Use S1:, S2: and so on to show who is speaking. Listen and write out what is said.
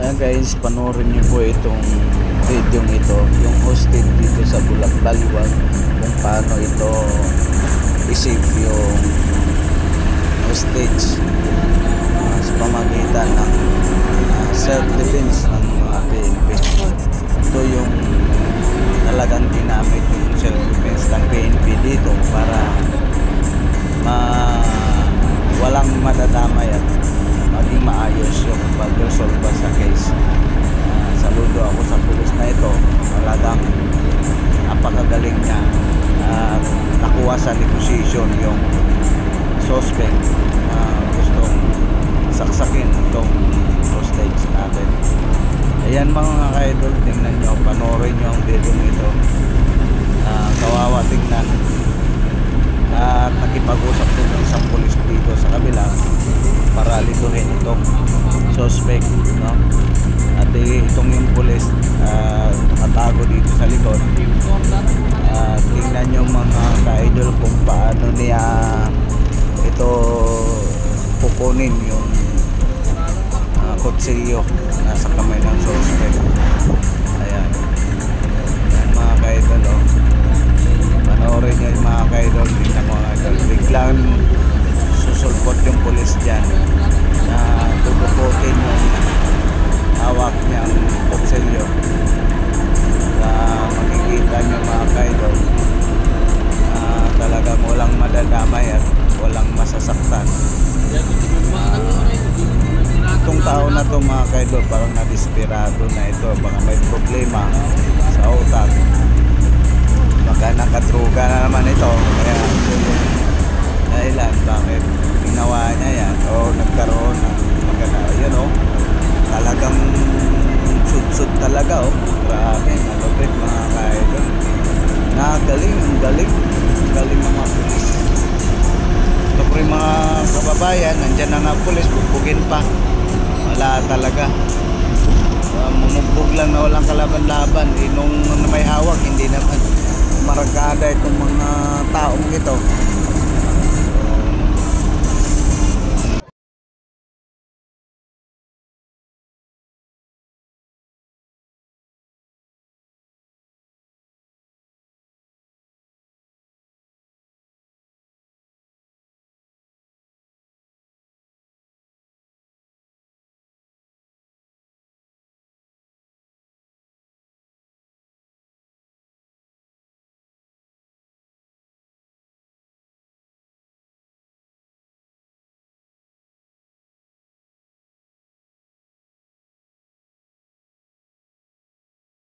S1: Ayan guys, panoorin niyo po itong video ito, yung hosted dito sa Baliwag, kung paano ito i-save yung hostage sa pamagitan ng self-defense ng mga PNP. Ito yung talagang ginamit yung self-defense ng PNP dito para walang madadamay at maging maayos yung pag-resolve sa case. Saludo ako sa pulis na ito, talagang napakagaling niya at nakuha sa negotiation yung suspect na gustong saksakin itong hostage natin. Ayan mga ka-idol, tingnan nyo, panoorin nyo ang video nito. Kawawa tingnan. At nakipag-usap din ng isang pulis dito sa kabila para lituhin itong suspect, no? At itong yung pulis nakatago dito sa likod. Tingnan nyo mga ka-idol kung paano niya ito kukunin yung kutsilyo nasa kamay ng suspect. Ayan. Ayan mga ka-idol, oh. Panoorin nyo yung mga ka-idol. Tingnan mga ka-idol, biglang susulpot yung pulis dyan na tutuputin yung hawak niyang kutsilyo. Makikita nyo mga ka-idol, talagang walang madadamay at walang masasaktan. Itong tao na to mga ka-idol, parang nadesperado na ito, baka may problema sa utak, baka nakadruga na naman ito, kaya dahilan bakit ginawa niya yan o nagkaroon ng magana. Yan o, talagang sud-sud talaga o. Grabe, malupit mga ka-idol. Nagaling, ang galing mga pulis. Ito po rin mga kababayan, nandyan na nga pulis, bubugin pa. Wala talaga. Mumugbog lang na walang kalaban-laban. Nung may hawak, hindi naman maragada itong mga taong ito.